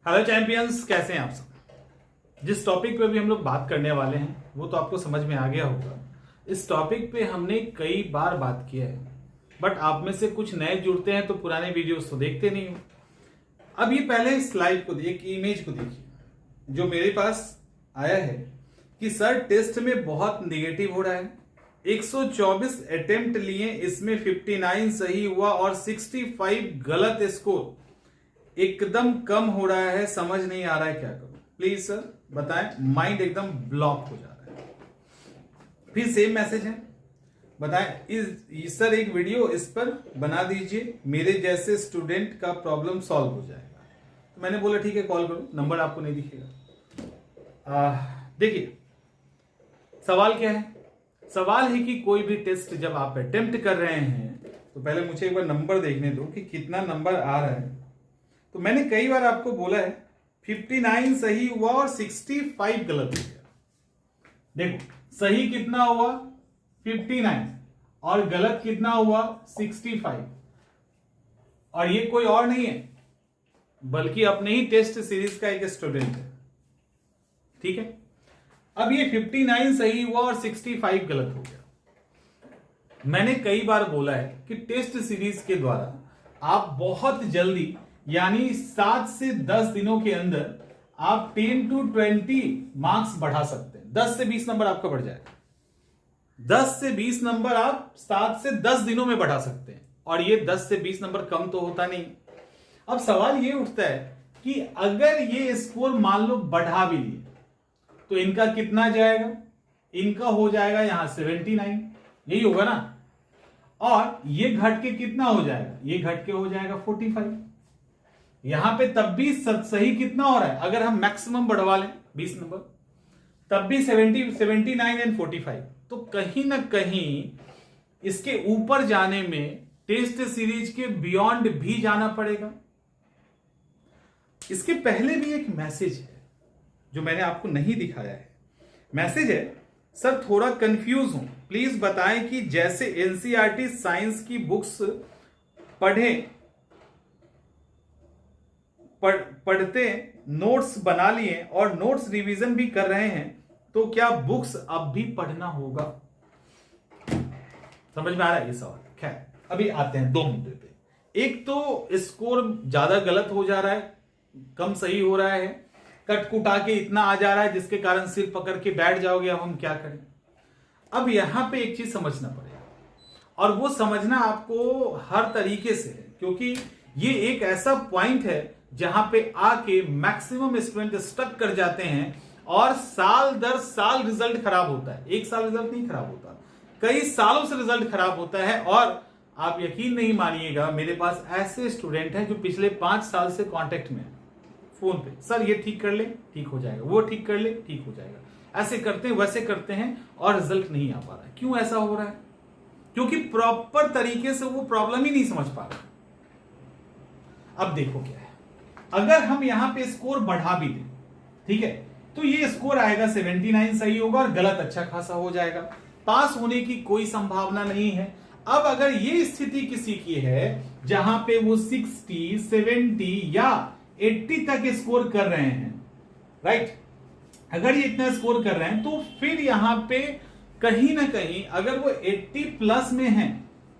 Hello champions, कैसे हैं आप सब। जिस टॉपिक पे भी हम लोग बात करने वाले हैं वो तो आपको समझ में आ गया होगा। इस टॉपिक पे हमने कई बार बात किया है, बट आप में से कुछ नए जुड़ते हैं तो पुराने वीडियोस तो देखते नहीं हो। अब ये पहले स्लाइड को एक इमेज को देखिए जो मेरे पास आया है कि सर टेस्ट में बहुत निगेटिव हो रहा है। 124 अटेम्प्ट लिए, इसमें 59 सही हुआ और 65 गलत स्कोर, एकदम कम हो रहा है, समझ नहीं आ रहा है क्या करूं। प्लीज सर बताएं, माइंड एकदम ब्लॉक हो जा रहा है। फिर सेम मैसेज है, बताएं सर एक वीडियो इस पर बना दीजिए, मेरे जैसे स्टूडेंट का प्रॉब्लम सॉल्व हो जाएगा। तो मैंने बोला ठीक है, कॉल करो, नंबर आपको नहीं दिखेगा। देखिए सवाल क्या है। सवाल है कि कोई भी टेस्ट जब आप अटेम्प्ट कर रहे हैं तो पहले मुझे एक बार नंबर देखने दो कि कितना नंबर आ रहा है। तो मैंने कई बार आपको बोला है 59 सही हुआ और 65 गलत हो गया। देखो सही कितना हुआ 59 और गलत कितना हुआ 65। और ये कोई और नहीं है बल्कि अपने ही टेस्ट सीरीज का एक स्टूडेंट है। ठीक है, अब ये 59 सही हुआ और 65 गलत हो गया। मैंने कई बार बोला है कि टेस्ट सीरीज के द्वारा आप बहुत जल्दी यानी 7 से 10 दिनों के अंदर आप 10 to 20 मार्क्स बढ़ा सकते हैं। 10 से 20 नंबर आपका बढ़ जाएगा। 10 से 20 नंबर आप 7 से 10 दिनों में बढ़ा सकते हैं, और ये 10 से 20 नंबर कम तो होता नहीं। अब सवाल ये उठता है कि अगर ये स्कोर मान लो बढ़ा भी लिए तो इनका कितना जाएगा। इनका हो जाएगा यहां 79, यही होगा ना। और ये घट के कितना हो जाएगा, ये घट के हो जाएगा 45। यहां पे तब भी सही कितना हो रहा है, अगर हम मैक्सिमम बढ़वा लें 20 नंबर तब भी 79 एंड 45। तो कहीं ना कहीं इसके ऊपर जाने में टेस्ट सीरीज के बियॉन्ड भी जाना पड़ेगा। इसके पहले भी एक मैसेज है जो मैंने आपको नहीं दिखाया है। मैसेज है, सर थोड़ा कंफ्यूज हूं, प्लीज बताएं कि जैसे एनसीईआरटी साइंस की बुक्स पढ़ते नोट्स बना लिए और नोट्स रिवीजन भी कर रहे हैं, तो क्या बुक्स अब भी पढ़ना होगा। समझ में आ रहा है ये सवाल। खैर अभी आते हैं 2 मुद्दे पे। एक तो स्कोर ज्यादा गलत हो जा रहा है, कम सही हो रहा है, कट कुटा के इतना आ जा रहा है जिसके कारण सिर पकड़ के बैठ जाओगे, अब हम क्या करें। अब यहां पे एक चीज समझना पड़ेगा, और वो समझना आपको हर तरीके से है, क्योंकि ये एक ऐसा पॉइंट है जहां पे आके मैक्सिमम स्टूडेंट स्टक कर जाते हैं और साल दर साल रिजल्ट खराब होता है। एक साल रिजल्ट नहीं खराब होता, कई सालों से रिजल्ट खराब होता है। और आप यकीन नहीं मानिएगा, मेरे पास ऐसे स्टूडेंट हैं जो पिछले 5 साल से कांटेक्ट में है, फोन पे, सर ये ठीक कर ले ठीक हो जाएगा, वो ठीक कर ले ठीक हो जाएगा, ऐसे करते हैं वैसे करते हैं और रिजल्ट नहीं आ पा रहा है। क्यों ऐसा हो रहा है? क्योंकि प्रॉपर तरीके से वो प्रॉब्लम ही नहीं समझ पा रहा। अब देखो क्या है, अगर हम यहां पे स्कोर बढ़ा भी दें, ठीक है, तो ये स्कोर आएगा 79 सही होगा और गलत अच्छा खासा हो जाएगा। पास होने की कोई संभावना नहीं है। अब अगर ये स्थिति किसी की है जहां पे वो 60, 70 या 80 तक स्कोर कर रहे हैं, राइट, अगर ये इतना स्कोर कर रहे हैं तो फिर यहां पे कहीं ना कहीं अगर वो 80 प्लस में है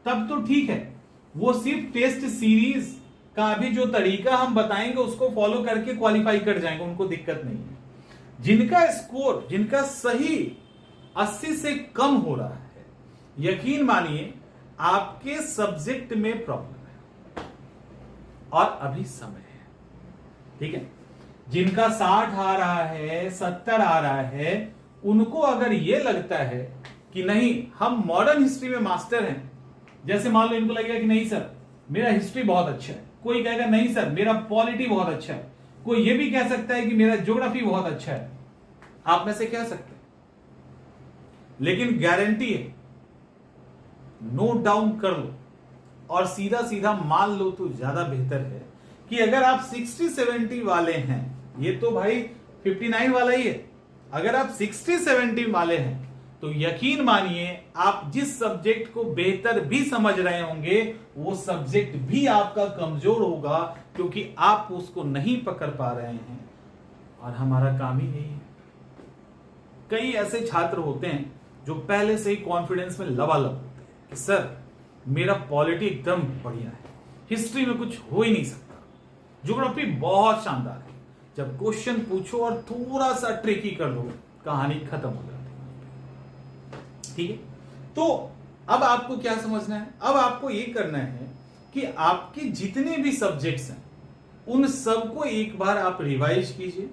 तब तो ठीक है, वो सिर्फ टेस्ट सीरीज का भी जो तरीका हम बताएंगे उसको फॉलो करके क्वालिफाई कर जाएंगे, उनको दिक्कत नहीं है। जिनका स्कोर, जिनका सही 80 से कम हो रहा है, यकीन मानिए आपके सब्जेक्ट में प्रॉब्लम है और अभी समय है। ठीक है, जिनका 60 आ रहा है, 70 आ रहा है, उनको अगर यह लगता है कि नहीं हम मॉडर्न हिस्ट्री में मास्टर हैं, जैसे मान लो इनको लगेगा कि नहीं सर मेरा हिस्ट्री बहुत अच्छा है, कोई कहेगा नहीं सर मेरा पॉलिटी बहुत अच्छा है, कोई ये भी कह सकता है कि मेरा ज्योग्राफी बहुत अच्छा है, आप में से कह सकते हैं, लेकिन गारंटी है, नोट डाउन कर लो और सीधा सीधा मान लो तो ज्यादा बेहतर है कि अगर आप 60-70 वाले हैं, ये तो भाई 59 वाला ही है, अगर आप 60-70 वाले हैं तो यकीन मानिए आप जिस सब्जेक्ट को बेहतर भी समझ रहे होंगे वो सब्जेक्ट भी आपका कमजोर होगा, क्योंकि आप उसको नहीं पकड़ पा रहे हैं। और हमारा काम ही यही है। कई ऐसे छात्र होते हैं जो पहले से ही कॉन्फिडेंस में लबालब होते हैं कि सर मेरा पॉलिटी एकदम बढ़िया है, हिस्ट्री में कुछ हो ही नहीं सकता, ज्योग्राफी बहुत शानदार है। जब क्वेश्चन पूछो और थोड़ा सा ट्रिकी कर दो, कहानी खत्म हो जाती है। ठीक है, तो अब आपको क्या समझना है? अब आपको यह करना है कि आपके जितने भी सब्जेक्ट्स हैं उन सबको एक बार आप रिवाइज कीजिए,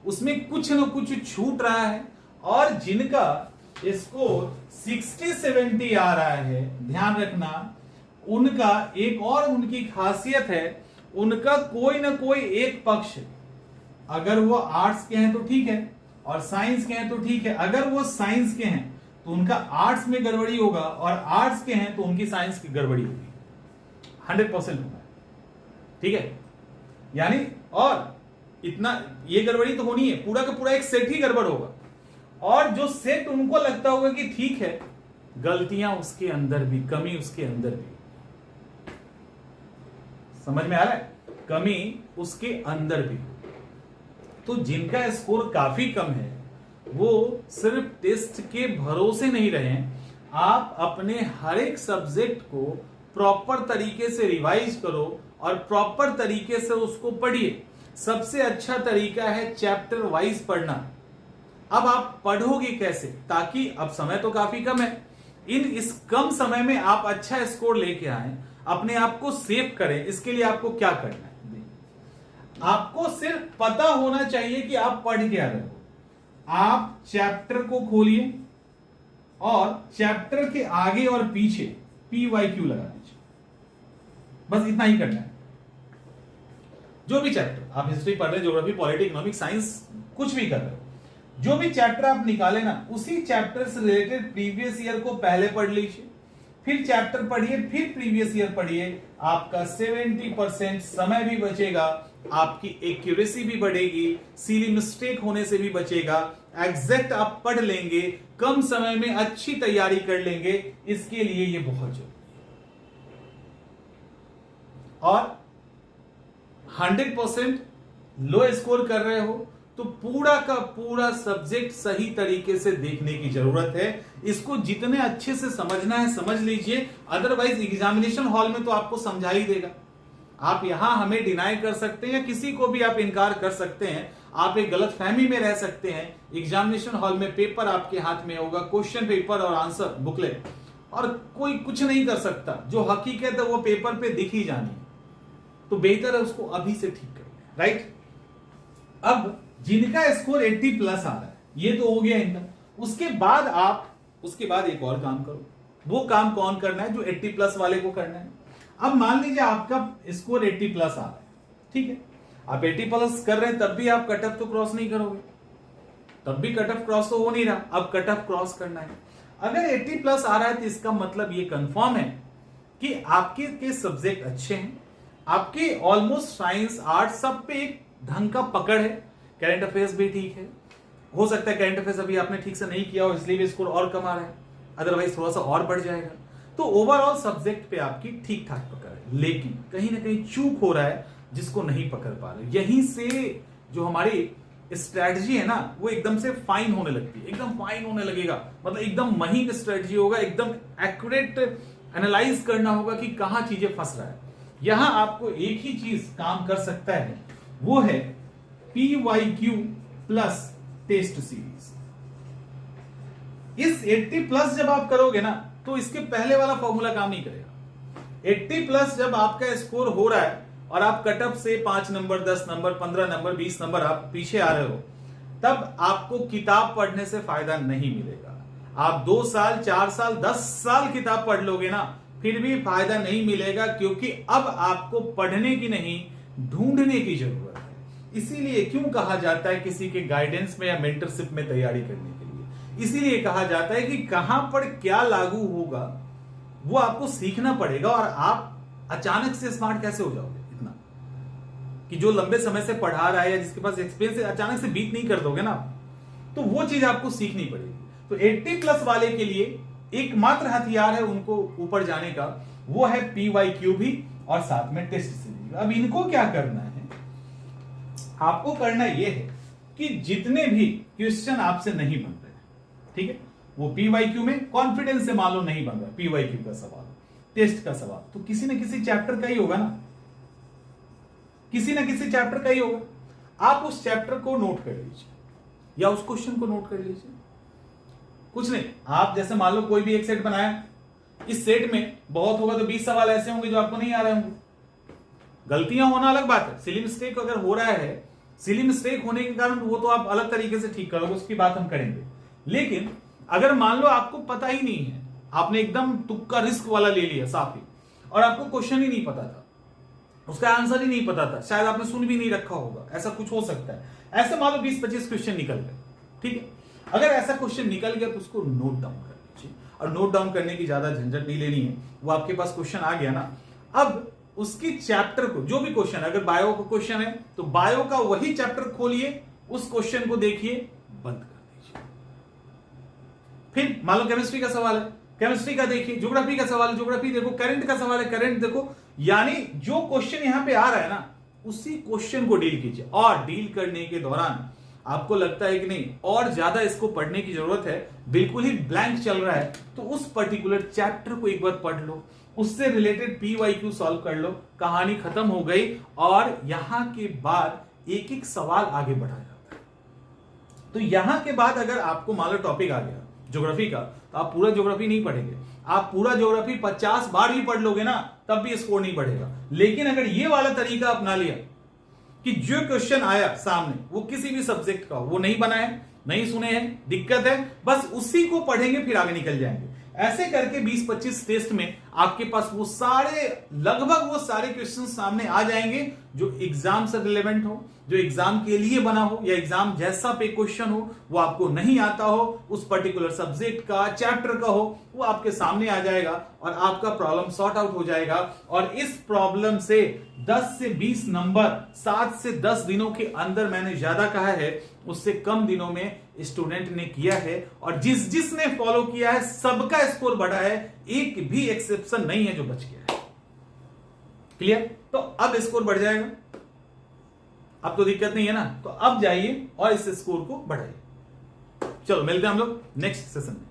उसमें कुछ ना कुछ छूट रहा है, और जिनका स्कोर 60-70 आ रहा है, ध्यान रखना उनका एक और उनकी खासियत है, उनका कोई ना कोई एक पक्ष, अगर वो आर्ट्स के हैं तो ठीक है और साइंस के हैं तो ठीक है। अगर वो साइंस के हैं तो उनका आर्ट्स में गड़बड़ी होगा, और आर्ट्स के हैं तो उनकी साइंस की गड़बड़ी होगी, 100% होगा। ठीक है, यानी और इतना ये गड़बड़ी तो होनी है, पूरा का पूरा एक सेट ही गड़बड़ होगा, और जो सेट उनको लगता होगा कि ठीक है, गलतियां उसके अंदर भी, कमी उसके अंदर भी। समझ में आ रहा है? कमी उसके अंदर भी। तो जिनका स्कोर काफी कम है वो सिर्फ टेस्ट के भरोसे नहीं रहे, आप अपने हर एक सब्जेक्ट को प्रॉपर तरीके से रिवाइज करो और प्रॉपर तरीके से उसको पढ़िए। सबसे अच्छा तरीका है चैप्टर वाइज पढ़ना। अब आप पढ़ोगे कैसे? ताकि अब समय तो काफी कम है, इस कम समय में आप अच्छा स्कोर लेके आए, अपने आप को सेव करें। इसके लिए आपको क्या करना है? आपको सिर्फ पता होना चाहिए कि आप पढ़ क्या रहे हो। आप चैप्टर को खोलिए और चैप्टर के आगे और पीछे PYQ लगा दीजिए, बस इतना ही करना है। जो भी चैप्टर आप हिस्ट्री पढ़ रहे, ज्योग्राफी, पॉलिटी, इकोनॉमिक्स, साइंस, कुछ भी कर रहे हो, जो भी चैप्टर आप निकाले ना, उसी चैप्टर से रिलेटेड प्रीवियस ईयर को पहले पढ़ लीजिए, फिर चैप्टर पढ़िए, फिर प्रीवियस ईयर पढ़िए। आपका 70% समय भी बचेगा, आपकी एक्यूरेसी भी बढ़ेगी, सिली मिस्टेक होने से भी बचेगा, एग्जैक्ट आप पढ़ लेंगे, कम समय में अच्छी तैयारी कर लेंगे। इसके लिए ये बहुत जरूरी है। और 100% लो स्कोर कर रहे हो तो पूरा का पूरा सब्जेक्ट सही तरीके से देखने की जरूरत है। इसको जितने अच्छे से समझना है समझ लीजिए, अदरवाइज एग्जामिनेशन हॉल में तो आपको समझा ही देगा। आप यहां हमें डिनाई कर सकते हैं या किसी को भी आप इनकार कर सकते हैं, आप एक गलत फहमी में रह सकते हैं। एग्जामिनेशन हॉल में पेपर आपके हाथ में होगा, क्वेश्चन पेपर और आंसर बुकलेट, और कोई कुछ नहीं कर सकता। जो हकीकत है वो पेपर पे दिख ही जानी है, तो बेहतर है उसको अभी से ठीक कर लें। राइट, अब जिनका स्कोर 80+ आ रहा है, ये तो हो गया इनका। उसके बाद एक और काम करो। वो काम कौन करना है? जो 80+ वाले को करना है। अब मान लीजिए आपका स्कोर 80+ आ रहा है, ठीक है, आप 80+ कर रहे हैं, तब भी आप कट ऑफ तो क्रॉस नहीं करोगे, तब भी कट ऑफ क्रॉस तो हो नहीं रहा। अब कट ऑफ क्रॉस करना है। अगर 80+ आ रहा है तो इसका मतलब ये कंफर्म है कि आपके के सब्जेक्ट अच्छे हैं, आपके ऑलमोस्ट साइंस, आर्ट सब पे एक ढंग का पकड़ है। करंट अफेयर्स भी ठीक है, हो सकता है करंट अफेयर्स अभी आपने ठीक से नहीं किया हो इसलिए भी स्कोर और कम आ रहा है, अदरवाइज थोड़ा सा और बढ़ जाएगा। तो ओवरऑल सब्जेक्ट पे आपकी ठीक ठाक पकड़ है, लेकिन कहीं ना कहीं चूक हो रहा है जिसको नहीं पकड़ पा रहे। यहीं से जो हमारी स्ट्रेटजी है ना, वो एकदम से फाइन होने लगती है, एकदम फाइन होने लगेगा, मतलब एकदम महीन स्ट्रेटजी होगा, एकदम एक्यूरेट एनालाइज करना होगा कि कहां चीजें फंस रहा है। यहां आपको एक ही चीज काम कर सकता है, वो है PYQ प्लस टेस्ट सीरीज। इस 80+ जब आप करोगे ना, तो इसके पहले वाला फॉर्मूला काम नहीं करेगा। 80+ जब आपका स्कोर हो रहा है और आप कटअप से 5 नंबर, 10 नंबर, 15 नंबर, 20 नंबर आप पीछे आ रहे हो, तब आपको किताब पढ़ने से फायदा नहीं मिलेगा। आप 2 साल, 4 साल, 10 साल किताब पढ़ लोगे ना, फिर भी फायदा नहीं मिलेगा, क्योंकि अब आपको पढ़ने की नहीं, ढूंढने की जरूरत है। इसीलिए क्यों कहा जाता है किसी के गाइडेंस में या मेंटरशिप में तैयारी करने के लिए, इसीलिए कहा जाता है कि कहां पर क्या लागू होगा वो आपको सीखना पड़ेगा। और आप अचानक से स्मार्ट कैसे हो जाओगे इतना कि जो लंबे समय से पढ़ा रहा है या जिसके पास एक्सपीरियंस है, अचानक से बीट नहीं कर दोगे ना, तो वो चीज आपको सीखनी पड़ेगी। तो 80 प्लस वाले के लिए एकमात्र हथियार है उनको ऊपर जाने का, वो है PYQ भी और साथ में टेस्ट सीरीज। अब इनको क्या करना है, आपको करना यह है कि जितने भी क्वेश्चन आपसे नहीं बन रहे, ठीक है, वो PYQ में कॉन्फिडेंस से मान लो नहीं बन रहा, PYQ का सवाल, टेस्ट का सवाल, तो किसी न किसी चैप्टर का ही होगा ना, किसी न किसी चैप्टर का ही होगा। आप उस चैप्टर को नोट कर लीजिए या उस क्वेश्चन को नोट कर लीजिए। कुछ नहीं, आप जैसे मान लो कोई भी एक सेट बनाया, इस सेट में बहुत होगा तो 20 सवाल ऐसे होंगे जो आपको नहीं आ रहे होंगे। गलतियां होना अलग बात है, सिली मिस्टेक अगर हो रहा है, सिली मिस्टेक होने के कारण वो तो आप अलग तरीके से ठीक करोगे, उसकी बात हम करेंगे। लेकिन अगर मान लो आपको पता ही नहीं है, आपने एकदम तुक्का रिस्क वाला ले लिया साफ ही, और आपको क्वेश्चन ही नहीं पता था, उसका आंसर ही नहीं पता था, शायद आपने सुन भी नहीं रखा होगा, ऐसा कुछ हो सकता है। ऐसे मान लो 20-25 क्वेश्चन निकल गए, ठीक है, अगर ऐसा क्वेश्चन निकल गया तो उसको नोट डाउन कर लीजिए, और नोट डाउन करने की ज्यादा झंझट नहीं लेनी है, वो आपके पास क्वेश्चन आ गया ना, अब उसकी चैप्टर को, जो भी क्वेश्चन, अगर बायो का क्वेश्चन है तो बायो का वही चैप्टर खोलिए, उस क्वेश्चन को देखिए, बंद कर दीजिए। फिर मान लो केमिस्ट्री का सवाल है, केमिस्ट्री का देखिए, ज्योग्राफी का सवाल है, ज्योग्राफी देखो, करंट का सवाल है, करंट देखो, यानी जो क्वेश्चन यहां पे आ रहा है ना, उसी क्वेश्चन को डील कीजिए। और डील करने के दौरान आपको लगता है कि नहीं और ज्यादा इसको पढ़ने की जरूरत है, बिल्कुल ही ब्लैंक चल रहा है, तो उस पर्टिकुलर चैप्टर को एक बार पढ़ लो, उससे रिलेटेड PYQ सॉल्व कर लो, कहानी खत्म हो गई। और यहां के बाद एक एक सवाल आगे बढ़ा जाता है। तो यहां के बाद अगर आपको मान लो टॉपिक आ गया ज्योग्राफी का, तो आप पूरा ज्योग्राफी नहीं पढ़ेंगे, आप पूरा ज्योग्राफी 50 बार भी पढ़ लोगे ना, तब भी स्कोर नहीं बढ़ेगा। लेकिन अगर ये वाला तरीका अपना लिया कि जो क्वेश्चन आया सामने वो किसी भी सब्जेक्ट का, वो नहीं बना है, नहीं सुने हैं, दिक्कत है, बस उसी को पढ़ेंगे, फिर आगे निकल जाएंगे। ऐसे करके 20-25 टेस्ट में आपके पास वो सारे, लगभग वो सारे क्वेश्चन सामने आ जाएंगे जो एग्जाम से रिलेवेंट हो, जो एग्जाम के लिए बना हो, या एग्जाम जैसा पे क्वेश्चन हो, वो आपको नहीं आता हो, उस पर्टिकुलर सब्जेक्ट का, चैप्टर का हो, वो आपके सामने आ जाएगा और आपका प्रॉब्लम सॉर्ट आउट हो जाएगा। और इस प्रॉब्लम से 10 से 20 नंबर 7 से 10 दिनों के अंदर, मैंने ज्यादा कहा है, उससे कम दिनों में स्टूडेंट ने किया है। और जिसने फॉलो किया है सबका स्कोर बढ़ा है, एक भी एक्सेप्शन नहीं है जो बच गया है। क्लियर? तो अब स्कोर बढ़ जाएगा, अब तो दिक्कत नहीं है ना, तो अब जाइए और इस स्कोर को बढ़ाइए। चलो मिलते हैं हम लोग नेक्स्ट सेशन में।